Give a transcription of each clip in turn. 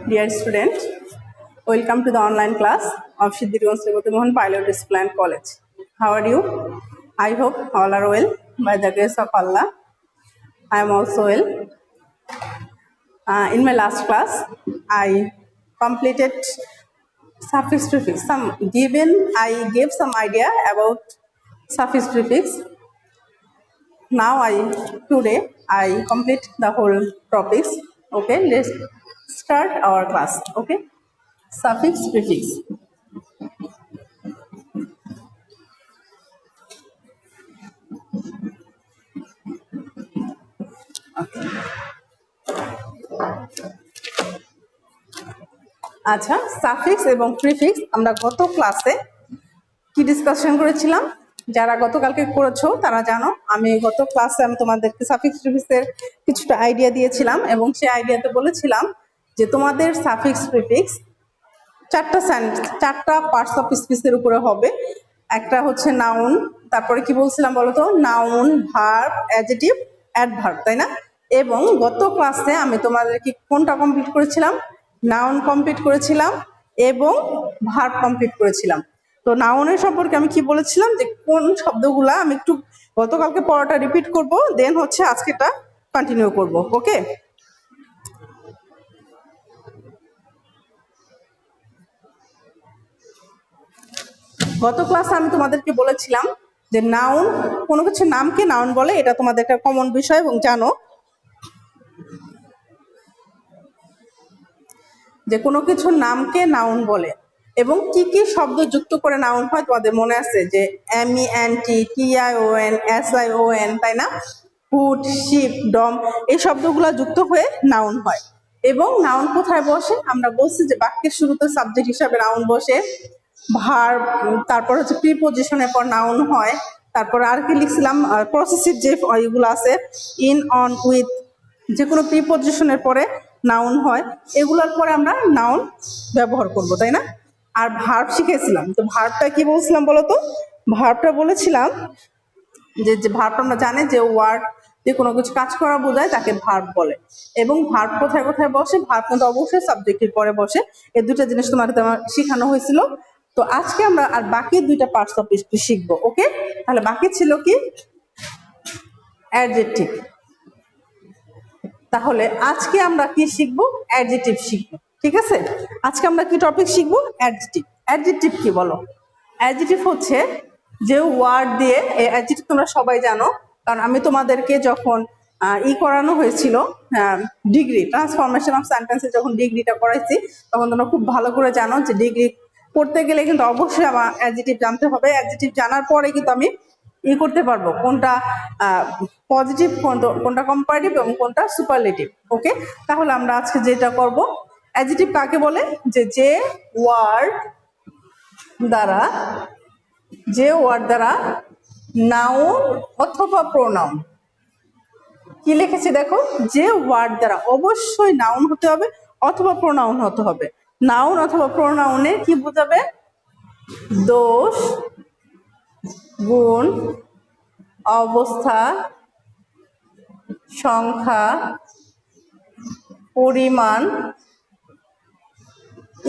Dear student, welcome to the online class of Siddhiganj Rebati Mohan Pilot School and College. How are you? I hope all are well by the grace of Allah. I am also well. In my last class, I completed suffix prefix. I gave some idea about suffix prefix. Today I complete the whole topics. Okay, let's start our class. Okay, suffix prefix. আচ্ছা, suffix এবং prefix আমরা গত ক্লাসে কি discussion করেছিলাম? যারা গতকালকে করেছো তারা জানো, আমি গত ক্লাসে তোমাদেরকে সাফিক্স প্রিফিক্সের কিছুটা আইডিয়া দিয়েছিলাম এবং সেই আইডিয়াতে বলেছিলাম যে তোমাদের সাফিক্স প্রিফিক্স চারটা পার্টস অফ স্পিচের উপরে হবে। একটা হচ্ছে নাউন, তারপরে কি বলছিলাম বলতো, নাউন, ভার্ব, অ্যাডজেক্টিভ, অ্যাডভার্ব, তাই না? এবং গত ক্লাসে আমি তোমাদেরকে কোনটা কমপ্লিট করেছিলাম? নাউন কমপ্লিট করেছিলাম এবং ভার্ব কমপ্লিট করেছিলাম। তো নাউনের সম্পর্কে আমি কি বলেছিলাম যে কোন শব্দগুলা আমি একটু গতকালকে পড়াটা রিপিট করব, দেন হচ্ছে আজকেটা কন্টিনিউ করব। ওকে, গত ক্লাসে আমি তোমাদেরকে বলেছিলাম যে নাউন, কোনো কিছু নামকে নাউন বলে, এটা তোমাদের একটা কমন বিষয় এবং জানো যে কোনো কিছু নামকে নাউন বলে এবং কি কি শব্দ যুক্ত করে নাউন হয় তোমাদের মনে আছে? যে MENT, TION, SION, তাই না? ফুড, শিপ, ডম, এই শব্দগুলো যুক্ত হয়ে নাউন হয়। এবং নাউন কোথায় বসে? আমরা বলছি যে বাক্যের শুরুতে সাবজেক্ট হিসাবে নাউন বসে, ভার্ব, তারপর হচ্ছে প্রিপজিশনের পর নাউন হয়, তারপর আর কি লিখছিলাম, প্রসেসিভ যে এগুলো আছে, ইন, অন, উইথ, যে কোনো প্রিপজিশনের পরে নাউন হয়। এগুলোর পরে আমরা নাউন ব্যবহার করব, তাই না? আর ভার্ব শিখেছিলাম। তো ভার্বটা কি বলছিলাম বলো তো? ভার্বটা বলেছিলাম যে ভার্ব আমরা জানি যে ওয়ার্ড যে কোনো কিছু কাজ করা বোঝায় তাকে ভার্ব বলে। এবং ভার্ব কোথায় কোথায় বসে? ভার্ব কিন্তু অবশ্যই সাবজেক্টের পরে বসে। এই দুটা জিনিস তোমাকে শেখানো হয়েছিল। তো আজকে আমরা আর বাকি দুইটা পার্টস অফ স্পিচ শিখবো। ওকে, তাহলে বাকি ছিল কি? অ্যাডজেক্টিভ। তাহলে আজকে আমরা কি শিখবো? অ্যাডজেক্টিভ শিখবো। ঠিক আছে, আজকে আমরা কি টপিক শিখবো? অ্যাডজেক্টিভ। অ্যাডজেক্টিভ কি বলো? অ্যাডজেক্টিভ হচ্ছে যে ওয়ার্ড দিয়ে, অ্যাডজেক্টিভ তোমরা সবাই জানো, কারণ আমি তোমাদেরকে যখন করানো হয়েছিল ডিগ্রি ট্রান্সফরমেশন অফ সেন্টেন্সে, যখন ডিগ্রিটা করাইছি তখন তোমরা খুব ভালো করে জানো যে ডিগ্রি পড়তে গেলে কিন্তু অবশ্যই আমার অ্যাডজেক্টিভ জানতে হবে। অ্যাডজেক্টিভ জানার পরে কিন্তু আমি করতে পারবো কোনটা পজিটিভ, কোনটা কম্পারেটিভ এবং কোনটা সুপারলেটিভ। ওকে, তাহলে আমরা আজকে যেটা করব, অ্যাডজেক্টিভ কাকে বলে? যে ওয়ার্ড দ্বারা নাউন অথবা প্রোনাউন, কি লিখেছি দেখো, যে ওয়ার্ড দ্বারা, অবশ্যই নাউন হতে হবে অথবা প্রোনাউন হতে হবে। নাউন অথবা প্রোনাউনে কি বোঝাবে? দোষ, গুণ, অবস্থা, সংখ্যা, পরিমাণ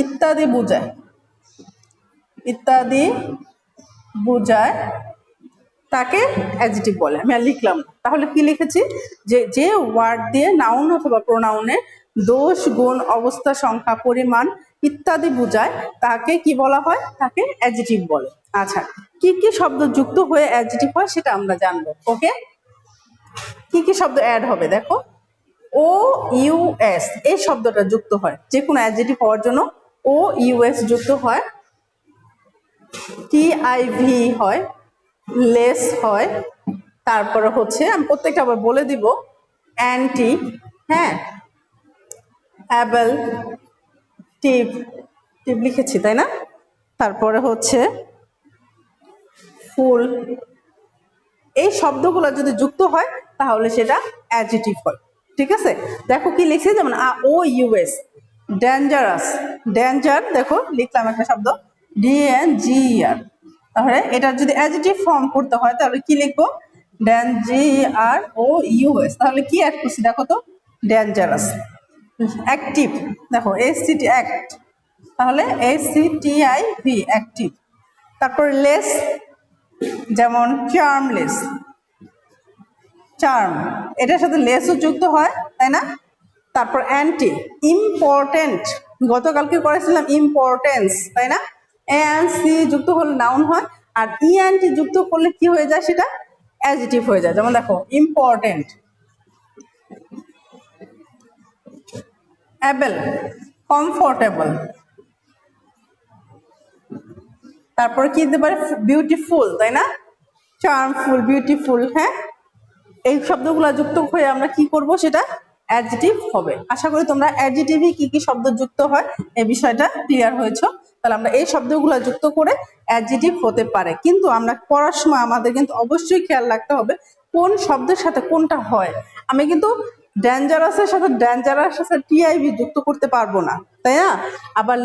ইত্যাদি বোঝায় তাকে অ্যাডজেক্টিভ বলে। আমি আর লিখলাম। তাহলে কি লিখেছি? যে ওয়ার্ড দিয়ে নাউন অথবা প্রোনাউনে দোষ, গুণ, অবস্থা, সংখ্যা, পরিমাণ ইত্যাদি বোঝায় তাকে কি বলা হয়? তাকে অ্যাডজেক্টিভ বলে। আচ্ছা, কি কি শব্দ যুক্ত হয়ে অ্যাডজেক্টিভ হয় সেটা আমরা জানবো। ওকে, কি কি শব্দ অ্যাড হবে দেখো। OUS এই শব্দটা যুক্ত হয় যে কোনো অ্যাডজেক্টিভ হওয়ার জন্য। OUS যুক্ত হয়, TIV হয়, লেস হয়, তারপরে হচ্ছে আমি প্রত্যেকটা আবার বলে দিব, অ্যান্টি, হ্যাঁ, অ্যাবল, টিপ লিখেছি তাই না? তারপরে হচ্ছে ফুল। এই শব্দগুলো যদি যুক্ত হয় তাহলে সেটা অ্যাডজেক্টিভ হয়। ঠিক আছে, দেখো কি লিখছি, যেমন OUS, ডেঞ্জারাস, ডেঞ্জার, দেখো লিখলাম একটা শব্দ DNGER। তাহলে এটার যদি অ্যাডজেক্টিভ ফর্ম করতে হয় তাহলে কি লিখবো? DENJEROUS। তাহলে কি অ্যাড করছি দেখো তো? ডেঞ্জারাস। অ্যাক্টিভ, দেখো এসিটি অ্যাক্ট, তাহলে ACTIV অ্যাক্টিভ। তারপর লেস, যেমন চার্মলেস, চার্ম, এটার সাথে লেসও যুক্ত হয়, তাই না? তারপর অ্যান্টি, ইম্পর্টেন্ট, গতকালকে করেছিলাম ইম্পর্টেন্স, তাই না? এএনসি যুক্ত হলে নাউন হয়, আর ইএনটি যুক্ত করলে কি হয়ে যায়, সেটা অ্যাডজেক্টিভ হয়ে যায়। যেমন দেখো ইম্পর্টেন্ট, অ্যাবেল, কমফোর্টেবল। তারপরে কি দিতে পারে, বিউটিফুল, তাই না? চার্মফুল, বিউটিফুল, হ্যাঁ, এই শব্দগুলো যুক্ত হয়ে আমরা কি করব, সেটা অ্যাডজেক্টিভ হবে। আশা করি তোমরা অ্যাডজেক্টিভে কি কি শব্দ যুক্ত হয় এই বিষয়টা ক্লিয়ার হয়েছে। তাহলে আমরা এই শব্দগুলো যুক্ত করে অ্যাডজেক্টিভ হতে পারে, কিন্তু আমরা পড়ার সময় আমাদের কিন্তু অবশ্যই খেয়াল রাখতে হবে কোন শব্দের সাথে কোনটা হয়। আমি কিন্তু ডেঞ্জারাসের সাথে টিআইভি যুক্ত করতে পারবো না, তাই না? আবার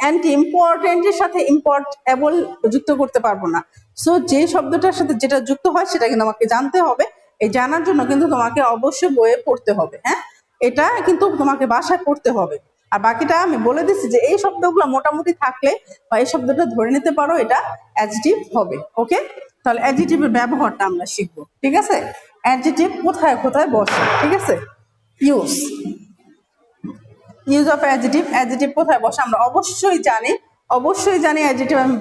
অ্যান্টি ইম্পর্টেন্টের সাথে ইম্পর্টেবল যুক্ত করতে পারবো না। সো যে শব্দটার সাথে যেটা যুক্ত হয় সেটা কিন্তু আমাকে জানতে হবে। এই জানার জন্য কিন্তু তোমাকে অবশ্যই বইয়ে পড়তে হবে, হ্যাঁ, এটা কিন্তু তোমাকে বাসায় পড়তে হবে। আর বাকিটা আমি বলে দিচ্ছি যে এই শব্দগুলো মোটামুটি থাকলে বা এই শব্দটা ধরে নিতে পারো, এটা অ্যাডজেক্টিভ হবে। ওকে, তাহলে অ্যাডজেক্টিভের ব্যবহারটা আমরা শিখবো, ঠিক আছে? অ্যাডজেক্টিভ কোথায় কোথায় বসে, ঠিক আছে? Use, use of adjective, adjective কোথায় বসে আমরা অবশ্যই জানি, অবশ্যই জানি। অ্যাডজেক্টিভ আমি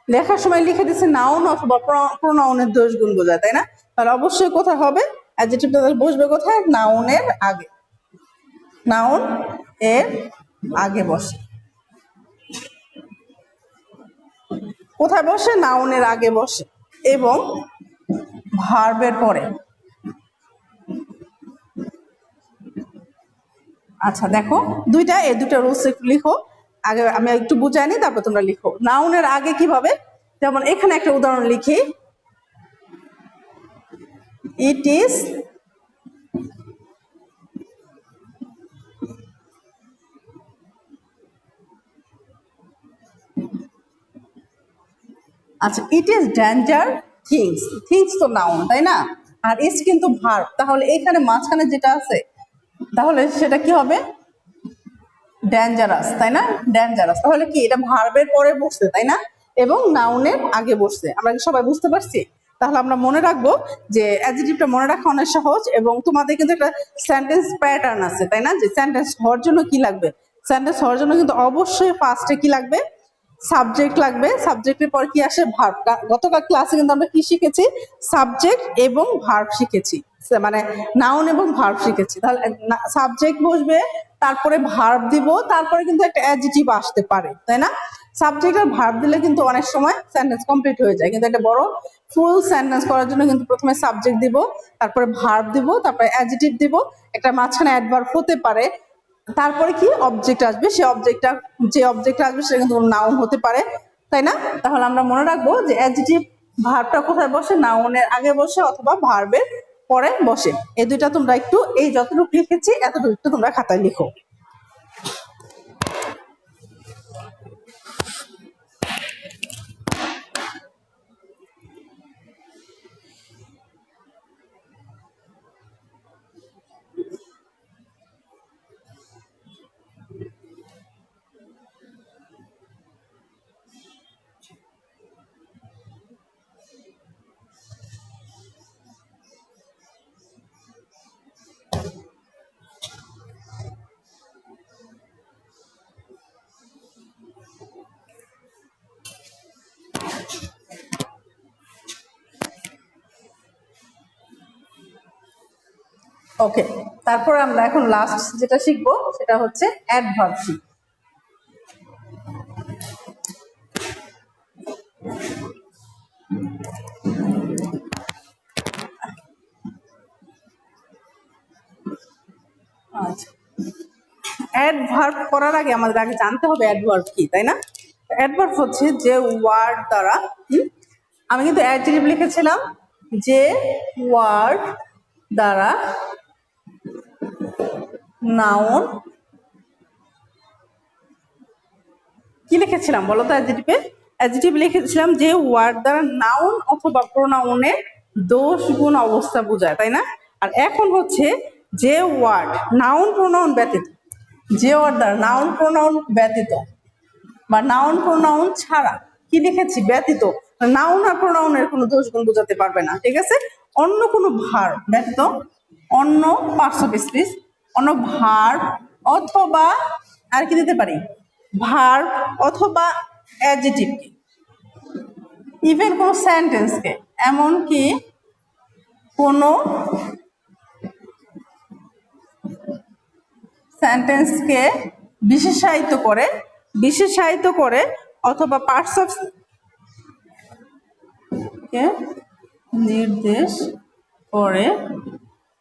লেখার সময় লিখে দিচ্ছি নাউন অথবা প্রোনাউনের দোষ গুণ বোঝায়, তাই না? তাহলে অবশ্যই কোথায় হবে, অ্যাডজেক্টিভটা বসবে কোথায়, নাউনের আগে, নাউন এর আগে বসে। কোথায় বসে, নাউনের আগে বসে, এবং ভার্বের পরে। আচ্ছা দেখো দুইটা, এই দুটা রুলস একটু লিখো, আগে আমি একটু বুঝাই নি, তারপর তোমরা লিখো নাউনের আগে কিভাবে। যেমন এখানে একটা উদাহরণ লিখি, ইট ইজ, আচ্ছা it is danger things, things তো নাউন, তাই না? আর ইজ কিন্তু ভার্ব, তাহলে এখানে মাঝখানে যেটা আছে তাহলে সেটা কি হবে, ডেঞ্জারাস, তাই না? ডেঞ্জারাস, তাহলে কি এটা ভার্বের পরে বসছে, তাই না? এবং নাউনের আগে বসছে। আমরা কি সবাই বুঝতে পারছি? তাহলে আমরা মনে রাখবো যে অ্যাডজেক্টিভটা মনে রাখা অনেক সহজ, এবং তোমাদের কিন্তু একটা সেন্টেন্স প্যাটার্ন আছে, তাই না? যে সেন্টেন্স হওয়ার জন্য কি লাগবে, সেন্টেন্স হওয়ার জন্য কিন্তু অবশ্যই ফার্স্টে কি লাগবে, সাবজেক্ট লাগবে। সাবজেক্টের পর কি আসে, ভার্ব। গতকাল ক্লাসে কিন্তু আমরা কি শিখেছি, সাবজেক্ট এবং ভার্ব শিখেছি, মানে নাউন এবং ভার্ব শিখেছি। তাহলে সাবজেক্ট বসবে, তারপরে ভার্ব দিব, তারপরে কিন্তু একটা অ্যাডজেক্টিভ আসতে পারে, তাই না? সাবজেক্ট আর ভার্ব দিলে কিন্তু অনেক সময় সেন্টেন্স কমপ্লিট হয়ে যায়, কিন্তু একটা বড় ফুল সেন্টেন্স করার জন্য কিন্তু প্রথমে সাবজেক্ট দিব, তারপরে ভার্ব দিব, তারপরে অ্যাডজেক্টিভ দিব, একটা মাঝখানে অ্যাডভার্ব হতে পারে, তারপরে কি অবজেক্ট আসবে, সেই অবজেক্টটা, যে অবজেক্ট আসবে সেটা কিন্তু নাউন হতে পারে, তাই না? তাহলে আমরা মনে রাখবো যে অ্যাডজেক্টিভ ভার্বটা কোথায় বসে, নাউনের আগে বসে অথবা ভার্বের পরে বসে। এই দুইটা তোমরা একটু, এই যতটুকু লিখেছি এতটুকু একটু তোমরা খাতায় লিখো। ওকে, তারপর আমরা এখন লাস্ট যেটা শিখবো সেটা হচ্ছে অ্যাডভার্ব শিখব। আচ্ছা, অ্যাডভার্ব করার আগে আমাদের আগে জানতে হবে অ্যাডভার্ব কি, তাই না? অ্যাডভার্ব হচ্ছে যে ওয়ার্ড দ্বারা, আমি কিন্তু অ্যাডজেক্টিভ লিখেছিলাম, যে ওয়ার্ড দ্বারা নাউন, কি লিখেছিলাম বলো তো? অ্যাডজেক্টিভে, অ্যাডজেক্টিভ লিখেছিলাম যে ওয়ার্ড দ্বারা নাউন অথবা প্রোনাউনের দোষ গুণ অবস্থা বোঝায়, তাই না? আর এখন হচ্ছে যে ওয়ার্ড নাউন প্রোনাউন ব্যতীত, যে ওয়ার্ড দ্বারা নাউন প্রোনাউন ব্যতীত বা নাউন প্রোনাউন ছাড়া, কি লিখেছি ব্যতীত, নাউন আর প্রোনাউনের কোনো দোষ গুণ বোঝাতে পারবে না, ঠিক আছে। অন্য কোনো ভার্ব ব্যতীত, অন্য পার্টস অফ স্পিচ, অন্য ভার্ব অথবা আর কি দিতে পারি, ভার্ব অথবা অ্যাডজেক্টিভ, ইভেন কোনো সেন্টেন্সকে, এমনকি কোনো সেন্টেন্সকে বিশেষায়িত করে অথবা পার্টস অফ কে নির্দেশ করে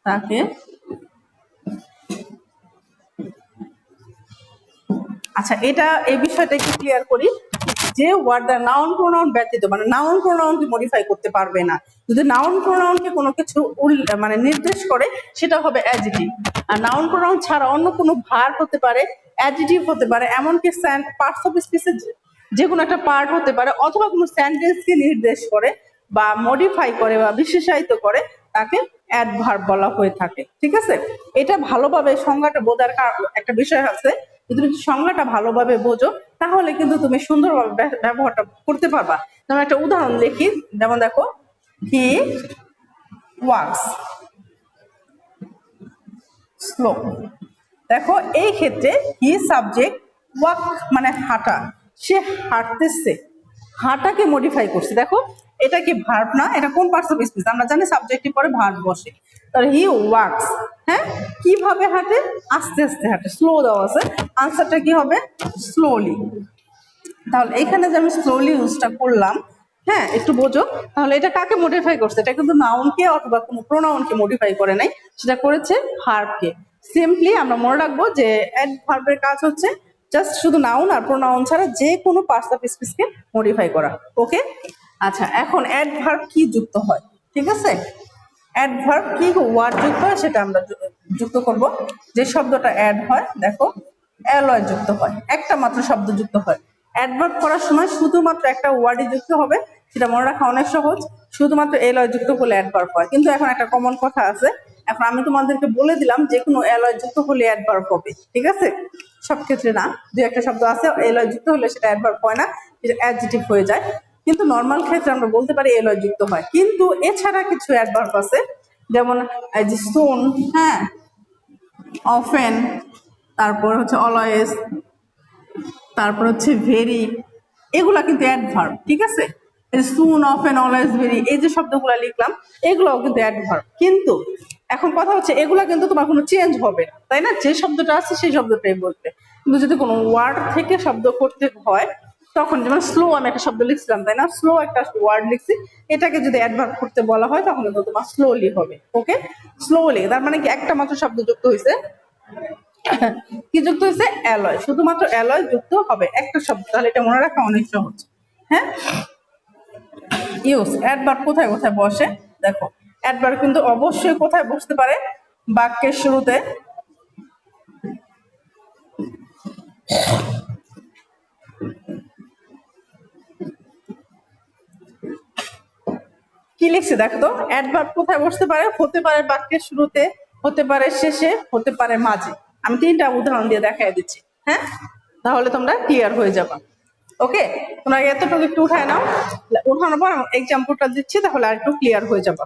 তাকে, আচ্ছা এটা এই বিষয়টা একটু ক্লিয়ার করি, যে ওয়ার্ড দ্য নাউন প্রোনাউন ব্যতীত, মানে নাউন প্রোনাউনকে মডিফাই করতে পারবে না, যদি নাউন প্রোনাউনকে কোনো কিছু মানে নির্দেশ করে সেটা হবে অ্যাডজেক্টিভ, আর নাউন প্রোনাউন ছাড়া অন্য কোনো ভার্ব হতে পারে, অ্যাডজেক্টিভ হতে পারে, এমনকি পার্টস অফ স্পিচের যে কোনো একটা পার্ট হতে পারে, অথবা কোনো সেন্টেন্সকে নির্দেশ করে বা মডিফাই করে বা বিশেষায়িত করে তাকে অ্যাডভার্ব বলা হয়ে থাকে, ঠিক আছে। এটা ভালোভাবে সংজ্ঞাটা বোঝার একটা বিষয় আছে, যদি তুমি সংজ্ঞাটা ভালোভাবে বোঝো তাহলে কিন্তু তুমি সুন্দরভাবে ব্যবহারটা করতে পারবা। যেমন একটা উদাহরণ লিখি, যেমন দেখো, হি ওয়াক্স স্লো, দেখো এই ক্ষেত্রে হি সাবজেক্ট, ওয়াক মানে হাঁটা, সে হাঁটতেছে, হাঁটাকে মডিফাই করছে, দেখো এটা কি ভার্ব না, এটা কোন পার্টস অফ স্পিচ, আমরা জানি সাবজেক্টের পরে ভার্ব বসে, তাহলে হি ওয়াক্স, হ্যাঁ কিভাবে হাঁটে, আস্তে আস্তে হাঁটে, স্লো দেওয়া আছে, আনসারটা কি হবে স্লোলি। তাহলে এখানে যে আমি স্লোলি ইউজটা করলাম, হ্যাঁ একটু বোঝো, তাহলে এটা কাকে মডিফাই করছে, এটা কিন্তু নাউনকে অথবা কোনো প্রোনাউনকে মডিফাই করে নাই, সেটা করেছে ভার্বকে। সিম্পলি আমরা মনে রাখবো যে অ্যাডভার্বের কাজ হচ্ছে জাস্ট শুধু নাউন আর প্রোনাউন ছাড়া যে কোনো পার্টস অফ স্পিচকে মডিফাই করা, ওকে। আচ্ছা এখন অ্যাডভার্ব কি যুক্ত হয়, ঠিক আছে, অ্যাডভার্ব কি ওয়ার্ড যুক্ত হয় সেটা আমরা যুক্ত করব। যে শব্দটা অ্যাড হয়, দেখো অ্যালয় যুক্ত হয়, একটা মাত্র শব্দ যুক্ত হয়। অ্যাডভার্ব করার সময় শুধুমাত্র একটা ওয়ার্ডই যুক্ত হবে, সেটা মনে রাখা অনেক সহজ, শুধুমাত্র এলয় যুক্ত হলে অ্যাডভার্ব হয়। কিন্তু এখন একটা কমন কথা আছে, এখন আমি তোমাদেরকে বলে দিলাম যে কোনো এলয় যুক্ত হলে অ্যাডভার্ব হবে, ঠিক আছে। সব ক্ষেত্রে না, দু একটা শব্দ আছে এলয় যুক্ত হলে সেটা অ্যাডভার্ব হয় না, সেটা অ্যাডজেক্টিভ হয়ে যায়, কিন্তু নর্মাল ক্ষেত্রে আমরা বলতে পারি এলয় যুক্ত হয়। কিন্তু এছাড়া কিছু অ্যাডভার্ব আছে, যেমন এই যে সোন, হ্যাঁ, অফেন, তারপর হচ্ছে অলওয়েজ, তারপর হচ্ছে ভেরি, এগুলা কিন্তু অ্যাডভার্ব, ঠিক আছে। সুন, অফেন, অলওয়েজ, ভেরি, এই যে শব্দগুলো লিখলাম এগুলাও কিন্তু অ্যাডভার্ব। কিন্তু এখন কথা হচ্ছে এগুলা কিন্তু তোমার কোনো চেঞ্জ হবে না, তাই না, যে শব্দটা আছে সেই শব্দটাই বলবে। কিন্তু যদি কোনো ওয়ার্ড থেকে শব্দ করতে হয় তখন, যেমন স্লো আমি একটা শব্দ লিখছিলাম, তাই না, স্লো একটা ওয়ার্ড লিখছি, এটাকে যদি অ্যাডভার্ব করতে বলা হয় তখন কিন্তু তোমার স্লোলি হবে, ওকে। স্লোলি তার মানে কি একটা মাত্র শব্দ যুক্ত হয়েছে, কি যুক্ত হয়েছে, অ্যালয়, শুধুমাত্র অ্যালয় যুক্ত হবে একটা শব্দ, তাহলে এটা মনে রাখা অনেক সহজ, হ্যাঁ। ইউজ অ্যাডভার্ব কোথায় কোথায় বসে, দেখো অ্যাডভার্ব কিন্তু অবশ্যই কোথায় বসতে পারে, বাক্যের শুরুতে, কি লিখছে দেখো তো, অ্যাডভার্ব কোথায় বসতে পারে, হতে পারে বাক্যের শুরুতে, হতে পারে শেষে, হতে পারে মাঝে। আমি তিনটা উদাহরণ দিয়ে দেখাই দিচ্ছি, হ্যাঁ, তাহলে তোমরা ক্লিয়ার হয়ে যাবা, ওকে। তোমরা এতটুকু একটু উঠায় নাও, উঠানোর পর এক্সাম্পলটা দিচ্ছি, তাহলে আর একটু ক্লিয়ার হয়ে যাবা।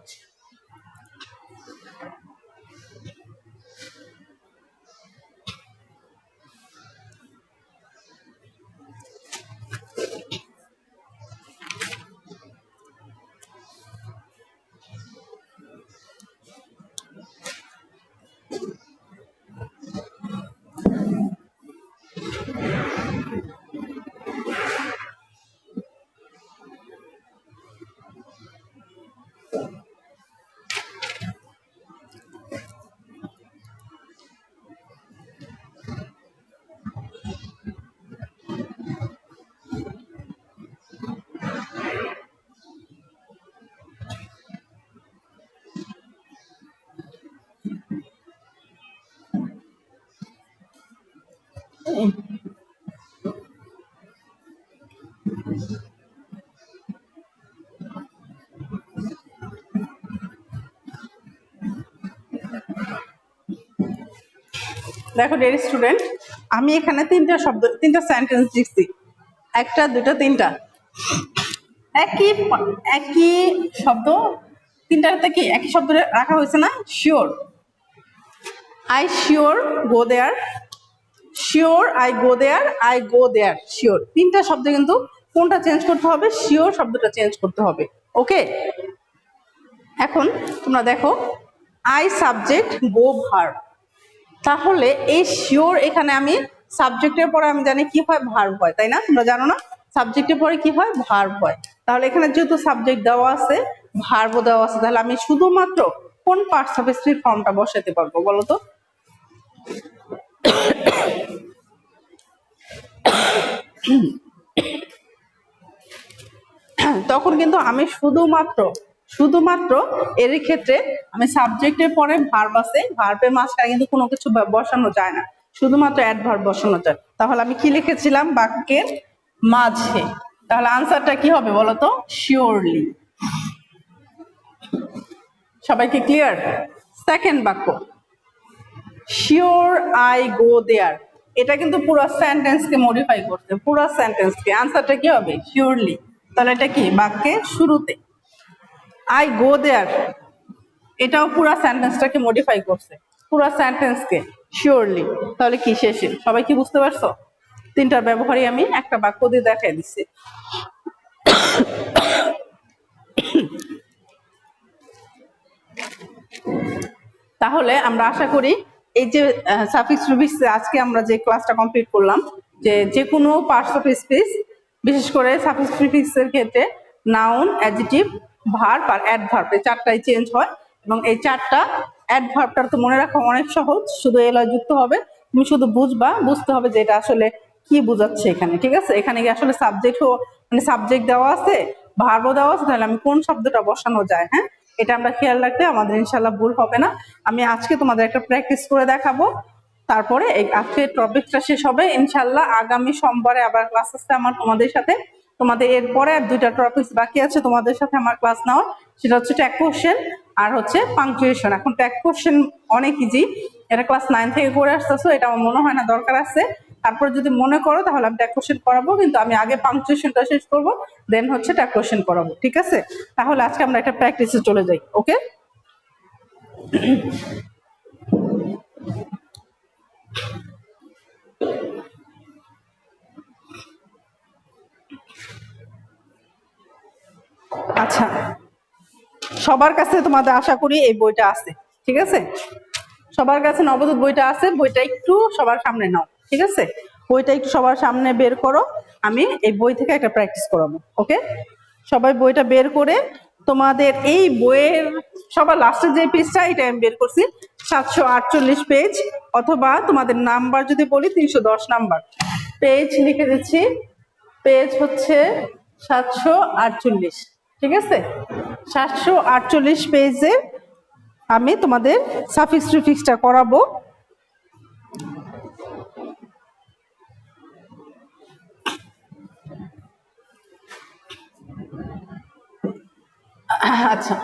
দেখো ডিয়ার স্টুডেন্ট, আমি এখানে তিনটা সেন্টেন্স দিচ্ছি, একটা দুটা তিনটা, একই একই শব্দ, তিনটাতে কি একই শব্দ রাখা হয়েছে না? Sure, I sure go there, sure I go there, I go there, sure. তিনটা শব্দ কিন্তু কোনটা চেঞ্জ করতে হবে? শিওর শব্দটা চেঞ্জ করতে হবে। ওকে, এখন তোমরা দেখো আই সাবজেক্ট গো ভার্ব, তাহলে এই শিওর এখানে আমি সাবজেক্টের পরে আমি জানি কি হয়? ভার্ব হয়, তাই না? তোমরা জানো না সাবজেক্টের পরে কি হয়? ভার্ব হয়। তাহলে এখানে যেহেতু সাবজেক্ট দেওয়া আছে, ভার্বও দেওয়া আছে, তাহলে আমি শুধুমাত্র কোন পার্টস অফ স্পিচ ফর্মটা বসাতে পারবো বলো তো? তখন কিন্তু আমি শুধুমাত্র এর ক্ষেত্রে আমি সাবজেক্টের পরে ভার্ব আছে, ভার্বের মাঝখানে কিন্তু কোনো কিছু বসানো যায় না, শুধুমাত্র অ্যাডভার্ব বসানো যায়। তাহলে আমি কি লিখেছিলাম? বাক্যের মাঝে। তাহলে আনসারটা কি হবে বলতো? শিওরলি। সবাইকে ক্লিয়ার? সেকেন্ড বাক্য, শিওর আই গো দেয়ার, এটা কিন্তু পুরো সেন্টেন্সকে মডিফাই করছে, পুরো সেন্টেন্সকে। আনসারটা কি হবে? শিওরলি। তাহলে এটা কি? বাক্যের শুরুতে। আই গো দেয়ার, এটাও পুরো সেন্টেন্সটাকে মডিফাই করছে, পুরো সেন্টেন্সকে শিওরলি। তাহলে কি শেষে? সবাই কি বুঝতে পারছো? তিনটার ব্যবহারই আমি একটা বাক্য দিয়ে দেখাই দিচ্ছি। তাহলে আমরা আশা করি এই যে সাফিক্স প্রিফিক্স আজকে আমরা যে ক্লাসটা কমপ্লিট করলাম, যে কোনো পার্টস অফ স্পিচ, বিশেষ করে সাফিক্স প্রিফিক্স এর ক্ষেত্রে নাউন, অ্যাডজেক্টিভ, ভার্ব আর অ্যাডভার্ব, এই চারটাই চেঞ্জ হয়। এবং এই চারটা অ্যাডভার্বটা তো মনে রাখা অনেক সহজ, শুধু এলয় যুক্ত হবে, তুমি শুধু বুঝতে হবে যে এটা আসলে কি বোঝাচ্ছে এখানে। ঠিক আছে, এখানে কি আসলে সাবজেক্ট মানে সাবজেক্ট দেওয়া আছে, ভার্বও দেওয়া আছে, তাহলে আমি কোন শব্দটা বসানো যায়, হ্যাঁ, এটা আমরা খেয়াল রাখলে আমাদের ইনশাল্লাহ ভুল হবে না। আমি আজকে তোমাদের একটা প্র্যাকটিস করে দেখাবো, তারপরে আজকে টপিকটা শেষ হবে ইনশাল্লাহ। আগামী সোমবারে আবার ক্লাস আছে আমার তোমাদের সাথে। তোমাদের এরপরে আর দুইটা টপিকস বাকি আছে তোমাদের সাথে আমার ক্লাস নেওয়ার, সেটা হচ্ছে ট্যাগ কোশ্চেন আর হচ্ছে পাংচুয়েশন। এখন ট্যাগ কোশ্চেন অনেক ইজি, এটা ক্লাস 9 থেকে করে আসতেছো, এটা আমার মনে হয় না দরকার আছে। তারপরে যদি মনে করো তাহলে আমি ট্যাগ কোশ্চেন করাবো, কিন্তু আমি আগে পাংচুয়েশনটা শেষ করবো, দেন হচ্ছে ট্যাগ কোশ্চেন করাবো। ঠিক আছে, তাহলে আজকে আমরা একটা প্র্যাকটিসে চলে যাই। ওকে, আচ্ছা, সবার কাছে তোমাদের আশা করি এই বইটা আছে। ঠিক আছে, সবার কাছে নবদূত বইটা আছে, বইটা একটু সবার সামনে নাও। ঠিক আছে, বইটা একটু সবার সামনে বের করো, আমি এই বই থেকে একটা প্র্যাকটিস করাবো। ওকে, সবাই বইটা বের করে তোমাদের এই বইয়ের সবার লাস্টের যে পেজটা, এটা আমি বের করছি 748 পেজ, অথবা তোমাদের নাম্বার যদি বলি 310 নাম্বার পেজ লিখে দিচ্ছি। পেজ হচ্ছে 748। ঠিক আছে, 748 পেজে আমি তোমাদের সাফিক্স প্রিফিক্সটা করাবো। আচ্ছা,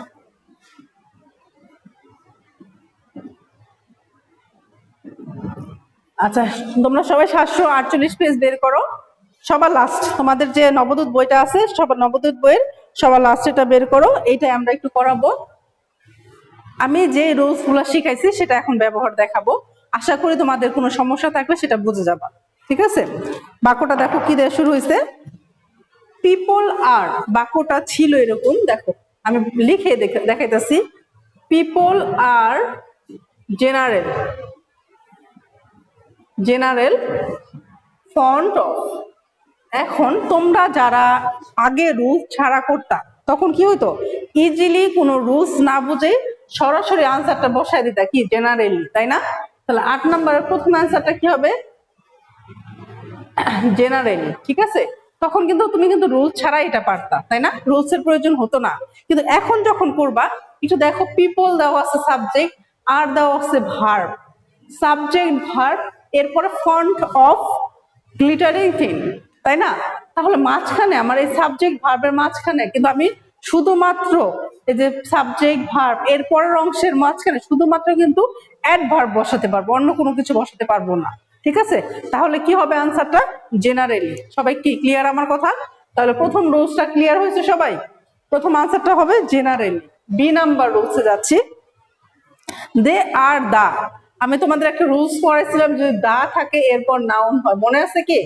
আচ্ছা, তোমরা সবাই 748 পেজ বের করো। সবার লাস্ট তোমাদের যে নবদূত বইটা আছে, সবার নবদূত বইয়ের সবার লাস্ট এটা বের করো, এইটাই আমরা একটু করাবো। আমি যে রুলস গুলো শিখাইছি সেটা এখন ব্যবহার দেখাবো, আশা করি তোমাদের কোনো সমস্যা থাকলে সেটা বুঝে যাবা। ঠিক আছে, বাক্যটা দেখো কি দিয়ে শুরু হয়েছে, পিপল আর, বাক্যটা ছিল এরকম, দেখো আমি লিখে দেখাইতেছি, people are general fond of. এখন তোমরা যারা আগে রুলস ছাড়া করতা, তখন কি হইতো, ইজিলি কোনো রুলস না বুঝে সরাসরি আনসারটা বসায় দিতা কি জেনারেলি, তাই না? তাহলে 8 নম্বরের প্রথম আনসারটা কি হবে? জেনারেলি। ঠিক আছে, তখন কিন্তু তুমি কিন্তু রুলস ছাড়া এটা পারতা, তাই না? রুলস এর প্রয়োজন হতো না। কিন্তু এখন যখন করবা, একটু দেখো, পিপল দেওয়া আছে সাবজেক্ট, আর দেওয়া আছে ভার্ব, সাবজেক্ট ভার্ব, এরপরে ফন্ট অফ গ্লিটারিং থিং, তাই না? তাহলে মাঝখানে আমার এই সাবজেক্ট ভার্বের মাঝখানে কিন্তু আমি শুধুমাত্র এই যে সাবজেক্ট ভার্ব এর পরের অংশের মাঝখানে শুধুমাত্র কিন্তু অ্যাডভার্ব বসাতে পারবো, অন্য কোনো কিছু বসাতে পারবো না। ঠিক আছে, তাহলে কি হবে আনসারটা? জেনারেলি। সবাই কি ক্লিয়ার আমার কথা? তাহলে প্রথম রুলসটা ক্লিয়ার হয়েছে সবাই? প্রথম আনসারটা হবে জেনারেলি। বি নাম্বার রুলসে যাচ্ছি। দে আর দা, আমি তোমাদের একটা রুলস পড়াইছিলাম যে দা থাকে এরপর নাউন হয়, মনে আছে কি?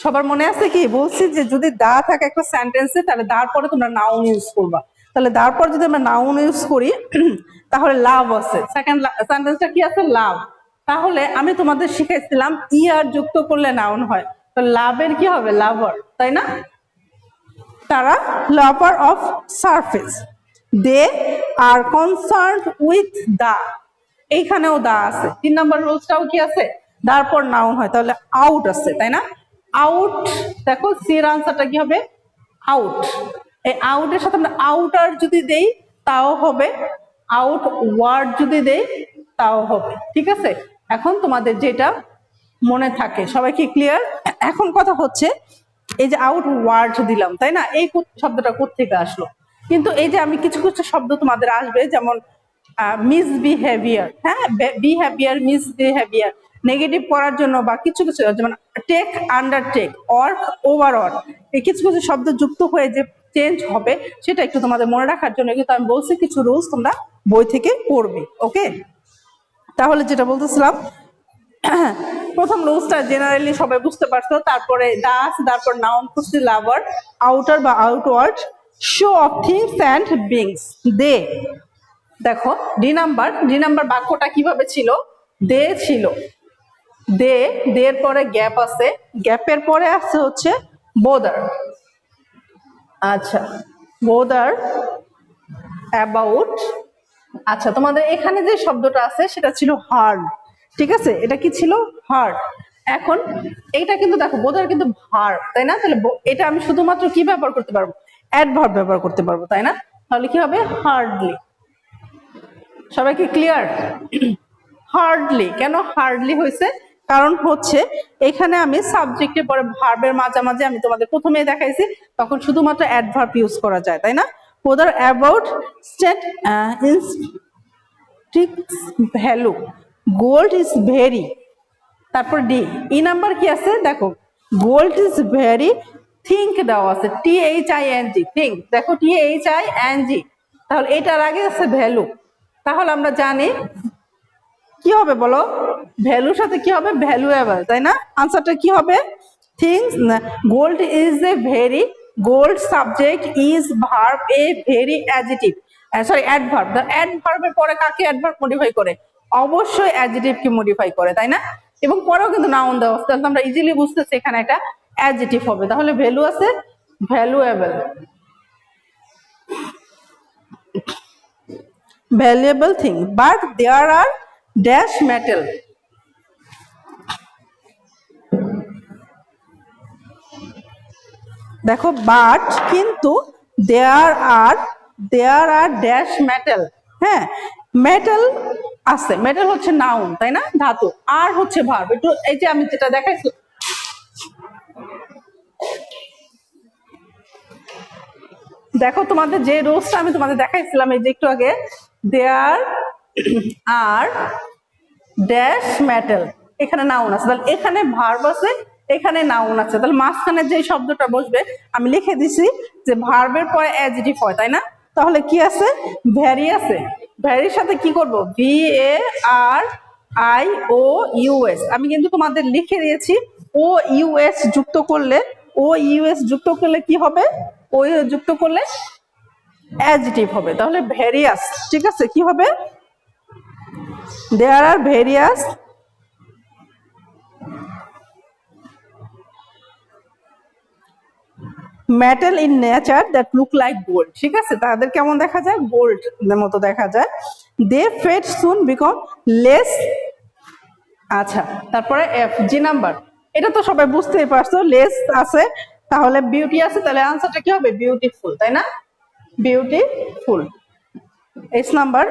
সবার মনে আছে কি? বলছি যে যদি দা থাকে একটা সেন্টেন্সে তাহলে দার পরে তোমরা নাউন ইউজ করবা। তাহলে দার পর যদি আমরা নাউন ইউজ করি তাহলে লাভ আছে, সেকেন্ড সেন্টেন্সটা কি আছে? লাভ। তাহলে আমি তোমাদের শিখাইছিলাম ইয়ার যুক্ত করলে নাউন হয়, তো লাভের কি হবে? লাভার, তাই না? তারা lover of surface. They are concern with the, এইখানেও দা আছে। 3 নাম্বার রুলসটাও কি আছে? তারপর নাউন হয়, তাহলে আউট আছে, তাই না? আউট, দেখো সির আনসারটা কি হবে? আউট। এই আউটের সাথে আমরা আউটার যদি দেই তাও হবে, আউট ওয়ার্ড যদি দেই তাও হবে। ঠিক আছে, এখন তোমাদের যেটা মনে থাকে। সবাই কি ক্লিয়ার? এখন কথা হচ্ছে এই যে আউট ওয়ার্ড দিলাম, তাই না? এই শব্দটা কোত্থেকে আসলো? কিন্তু এই যে আমি কিছু কিছু শব্দ তোমাদের আসবে, যেমন মিসবিহেভিয়ার, হ্যাঁ, বিহেভিয়ার, মিসবিহেভিয়ার, নেগেটিভ করার জন্য বা কিছু কিছু, যেমন টেক, আন্ডারটেক, ওয়ার্ক, ওভারঅল, এই কিছু কিছু শব্দ যুক্ত হয়ে যে চেঞ্জ হবে সেটা একটু তোমাদের মনে রাখার জন্য কিন্তু আমি বলছি কিছু রুলস তোমরা বই থেকে পড়বে। ওকে, তাহলে যেটা বলতেছিলাম, প্রথম রুলসটা জেনারেলি সবাই বুঝতে পারছো। তারপরে দাস, তারপর নাউন খুঁজছি লাভার, আউটার বা outward, show of things and beings. দে, দেখো ডি নাম্বার বাক্যটা কিভাবে ছিল? দে ছিল, দে, দের পরে গ্যাপ আছে, গ্যাপের পরে আছে হচ্ছে বোদার। আচ্ছা, বোদার, অ্যাবাউট। আচ্ছা, তোমাদের এখানে যে শব্দটা আছে সেটা ছিল হার্ড। ঠিক আছে, এটা কি ছিল? হার্ড। এখন এইটা কিন্তু দেখো বোদার কিন্তু ভার্ব, তাই না? তাহলে এটা আমি শুধুমাত্র কি ব্যবহার করতে পারবো? অ্যাডভার্ব ব্যবহার করতে পারবো, তাই না? তাহলে কি হবে? হার্ডলি। সবাই কি ক্লিয়ার? হার্ডলি, কেন হার্ডলি হয়েছে? কারণ হচ্ছে এখানে আমি সাবজেক্টের পরে ভার্বের মাঝামাঝি আমি তোমাদের প্রথমেই দেখাইছি, তখন শুধুমাত্র অ্যাডভার্ব ইউজ করা যায়, তাই না? Other about state value, gold is very. তারপর ডি, ই নাম্বার কি আছে? দেখো গোল্ড ইজ ভেরি, থিঙ্ক দেওয়া আছে, THING, থিঙ্ক। দেখো THING, তাহলে এটার আগে আছে ভ্যালু। তাহলে আমরা জানি কি হবে বলো? ভ্যালুর সাথে কি হবে? ভ্যালুয়েবল, তাই না? আনসারটা কি হবে? Things, gold is a very, gold subject, is verb, a very adjective, sorry adverb. অ্যাডভার্বের পরে কাকে অ্যাডভার্ব মডিফাই করে? অবশ্যই অ্যাডজেক্টিভকে মডিফাই করে, তাই না? এবং পরেও কিন্তু নাউন দেওয়া আছে, তাহলে আমরা ইজিলি বুঝতেছি এখানে একটা অ্যাডজেক্টিভ হবে। তাহলে ভ্যালু আছে, valuable, valuable thing, but there are dash metal. দেখো বাট, কিন্তু there are dash metal, হ্যাঁ, মেটাল আছে, মেটাল হচ্ছে নাউন, তাই না? ধাতু, আর হচ্ছে ভার্ব। একটু এই যে আমি যেটা দেখাইছি, দেখো তোমাদের যে রুলসটা আমি তোমাদের দেখাইছিলাম এই যে একটু আগে, দেয়ার আর ড্যাশ মেটাল, এখানে নাউন আছে, তাহলে এখানে ভার্ব আছে, এখানে নাউন আছে, তাহলে মাঝখানে যে শব্দটা বসবে আমি লিখে দিছি যে ভার্বের পরে অ্যাডজেক্টিভ হয়, তাই না? তাহলে কি আছে? ভ্যারি আছে। ভ্যারির সাথে কি করব? VARIOUS, আমি কিন্তু তোমাদের লিখে দিয়েছি OUS যুক্ত করলে, OUS যুক্ত করলে কি হবে? ও যুক্ত করলে অ্যাডজেক্টিভ হবে, তাহলে ভ্যারিয়াস। ঠিক আছে, কি হবে? There are various metal in nature that look like gold. ঠিক আছে, তাদের কেমন দেখা যায়? গোল্ড মতো দেখা যায়। দে ফেড সুন বিকম লেস। আচ্ছা, তারপরে জি নাম্বার, এটা তো সবাই বুঝতেই পারছো, লেস আছে, তাহলে বিউটি আছে, তাহলে আনসারটা কি হবে? বিউটিফুল, তাই না? বিউটিফুল। এস নাম্বার,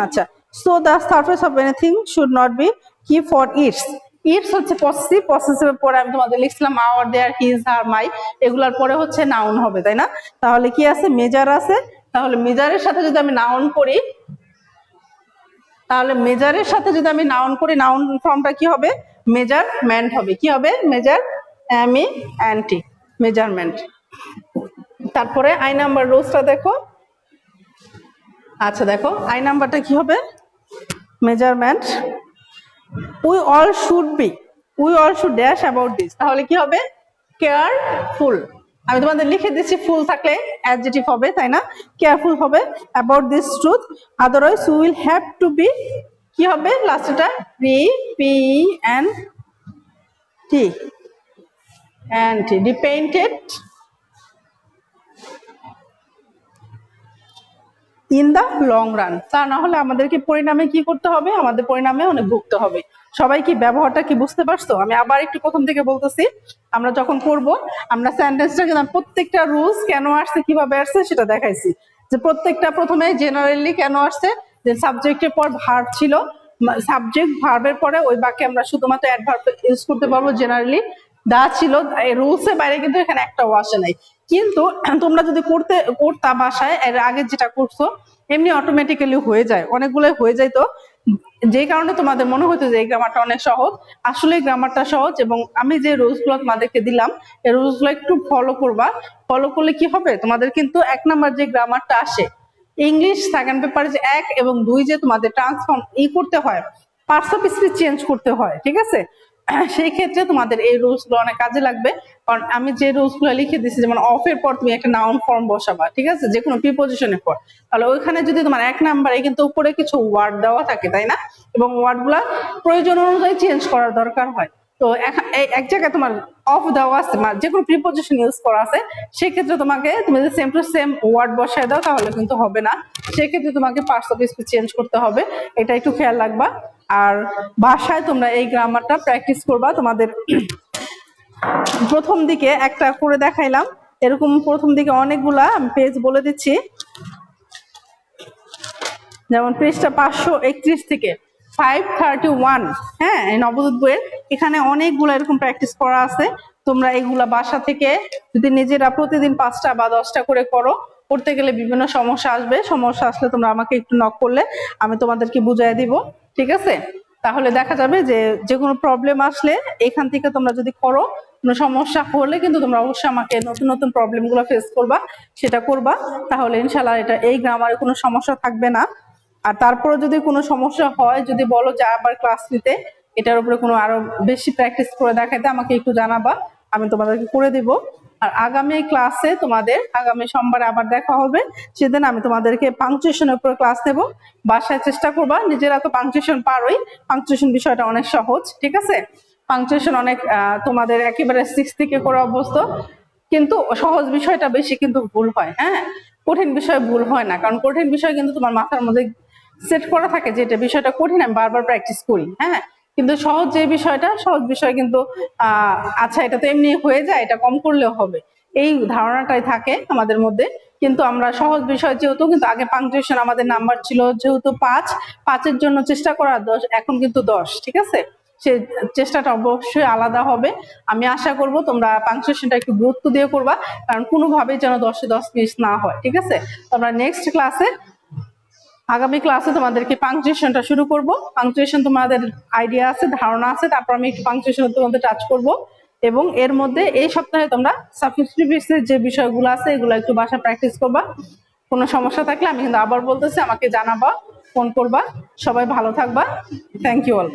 আচ্ছা, so the surface of anything should not be কি ফর ইটস। ইটস হচ্ছে পসেসিভ, পসেসিভের পরে আমি তোমাদের লিখছিলাম আওয়ার, দেয়ার, হিজ, হার, মাই, এগুলার পরে হচ্ছে নাউন হবে, তাই না? তাহলে কি আছে? মেজার আছে, তাহলে মেজারের সাথে যদি আমি নাউন করি, তাহলে মেজারের সাথে যদি আমি নাউন করি, নাউন ফর্মটা কি হবে? মেজারমেন্ট হবে। কি হবে? MENT, measurement. তারপরে আই নাম্বার রোজটা দেখো। আচ্ছা দেখো আই নাম্বারটা কি হবে? Measurement. We all should dash about this. তাহলে কি হবে? কেয়ারফুল। আমি তোমাদের লিখে দিচ্ছি, ফুল থাকলে অ্যাডজেক্টিভ হবে, তাই না? কেয়ারফুল হবে about this truth, otherwise we will have to be, কি হবে লাস্টটা? Dependent in the long run. তা না হলে আমাদেরকে পরিণামে কি করতে হবে? আমাদের পরিণামে অনেক ভুগতে হবে। সবাই কি ব্যবহারটা কি বুঝতে পারছো? আমি আবার একটু প্রথম থেকে বলতেছি, আমরা যখন করব আমরা সেন্টেন্সটা কিন্তু প্রত্যেকটা রুলস কেন আসছে, কিভাবে আসছে সেটা দেখাইছি। যে প্রত্যেকটা প্রথমে জেনারেলি কেন আসছে, যে সাবজেক্টের পর ভার্ব ছিল, সাবজেক্ট ভার্বের পরে ওই বাক্যে আমরা শুধুমাত্র অ্যাডভার্ব ইউজ করতে পারবো জেনারেলি। দা ছিল, এই রুলসের বাইরে কিন্তু এখানে একটাও আসে নাই। কিন্তু তোমরা যদি করতা বাসায় এর আগে যেটা করছো, এমনি অটোমেটিক্যালি হয়ে যায়, অনেকগুলো হয়ে যায়। তো যেই কারণে তোমাদের মনে হতো যে এই গ্রামারটা অনেক সহজ, আসলে গ্রামারটা সহজ। এবং আমি যে রুলস গুলো তোমাদেরকে দিলাম, এই রুলস গুলো একটু ফলো করবা। ফলো করলে কি হবে? তোমাদের কিন্তু 1 নাম্বার যে গ্রামারটা আসে ইংলিশ সেকেন্ড পেপারে, যে 1 এবং 2 যে তোমাদের ট্রান্সফর্ম করতে হয়, পার্টস অফ স্পিচ চেঞ্জ করতে হয়, ঠিক আছে? সেই ক্ষেত্রে তোমাদের এই রুলস গুলো অনেক কাজে লাগবে। কারণ আমি যে রুলস গুলো লিখে দিচ্ছি, যেমন অফ এর পর তুমি একটা নাউন ফর্ম বসাবা, ঠিক আছে, যে কোনো প্রিপোজিশনের পর, তাহলে ওইখানে যদি তোমার 1 নাম্বারে কিন্তু উপরে কিছু ওয়ার্ড দেওয়া থাকে, তাই না? এবং ওয়ার্ড গুলা প্রয়োজন অনুযায়ী চেঞ্জ করার দরকার হয়। তো এক জায়গায় তোমার অফ দেওয়া আছে, যে কোনো প্রিপোজিশন ইউজ করা আছে, সেক্ষেত্রে তুমি যদি সেম টু সেম ওয়ার্ড বসায় দাও তাহলে কিন্তু হবে না। সেক্ষেত্রে তোমাকে পার্টস অফ স্পিচ চেঞ্জ করতে হবে, এটা একটু খেয়াল রাখবা। আর বাসায় তোমরা এই গ্রামারটা প্র্যাকটিস করবা। তোমাদের প্রথম দিকে একটা করে দেখাইলাম, এরকম প্রথম দিকে অনেকগুলা আমি পেজ বলে দিচ্ছি। যেমন পেজটা 531 থেকে 531, হ্যাঁ, এই নবদূত বইয়ের এখানে অনেকগুলো এরকম প্র্যাকটিস করা আছে। তোমরা এগুলা বাসা থেকে যদি নিজেরা প্রতিদিন 5টা বা 10টা করে করতে গেলে বিভিন্ন সমস্যা আসবে। সমস্যা আসলে তোমরা আমাকে একটু নক করলে আমি তোমাদেরকে বুঝাই দিব, ঠিক আছে? তাহলে দেখা যাবে যে কোনো প্রবলেম আসলে এখান থেকে তোমরা যদি করো, কোনো সমস্যা হলে কিন্তু তোমরা অবশ্যই আমাকে নতুন নতুন প্রবলেম গুলো ফেস করবা, সেটা করবা। তাহলে ইনশাল্লাহ এই গ্রামারে কোনো সমস্যা থাকবে না। আর তারপরে যদি কোনো সমস্যা হয়, যদি বলো যে আবার ক্লাস নিতে, এটার উপরে কোনো আরো বেশি প্র্যাকটিস করে দেখাইতে, আমাকে একটু জানাবা, আমি তোমাদেরকে করে দিব। আর আগামী ক্লাসে তোমাদের আগামী সোমবারে আবার দেখা হবে, সেদিন আমি তোমাদেরকে পাংচুয়েশনের উপরে ক্লাস নেব। বাসায় চেষ্টা করবা, নিজেরা তো পাংচুয়েশন পারোই, পাংচুয়েশন বিষয়টা অনেক সহজ, ঠিক আছে? পাংচুয়েশন অনেক তোমাদের একেবারে 6 থেকে করে অভ্যস্ত, কিন্তু সহজ বিষয়টা বেশি কিন্তু ভুল হয়, হ্যাঁ, কঠিন বিষয় ভুল হয় না। কারণ কঠিন বিষয় কিন্তু তোমার মাথার মধ্যে সেট করা থাকে যে এটা বিষয়টা কঠিন, আমি বারবার প্র্যাকটিস করি, হ্যাঁ। কিন্তু সহজ যে বিষয়টা, সহজ বিষয় কিন্তু আচ্ছা এটা তো এমনি হয়ে যায়, এটা কম করলেও হবে, এই ধারণাটাই থাকে আমাদের মধ্যে। কিন্তু আমরা সহজ বিষয় যেহেতু, কিন্তু আগে পাংচুয়েশন আমাদের নাম্বার ছিল যেহেতু 5 এর জন্য চেষ্টা করা 10, এখন কিন্তু 10, ঠিক আছে? সে চেষ্টাটা অবশ্যই আলাদা হবে। আমি আশা করব তোমরা পাংচুয়েশনটা একটু গুরুত্ব দিয়ে করবা, কারণ কোনোভাবেই যেন 10-এ 10 মিস না হয়, ঠিক আছে? তোমরা নেক্সট ক্লাসে, আগামী ক্লাসে তোমাদেরকে পাংচুয়েশনটা শুরু করব। পাংচুয়েশন তোমাদের আইডিয়া আছে, ধারণা আছে, তারপর আমি একটু পাংচুয়েশন তোমাদের টাচ করব। এবং এর মধ্যে এই সপ্তাহে তোমরা সাবস্ক্রিপশনের যে বিষয়গুলো আছে এগুলো একটু বাসা প্র্যাকটিস করবা। কোনো সমস্যা থাকলে আমি কিন্তু আবার বলতেছি, আমাকে জানাবা, ফোন করবা। সবাই ভালো থাকবা। Thank you all.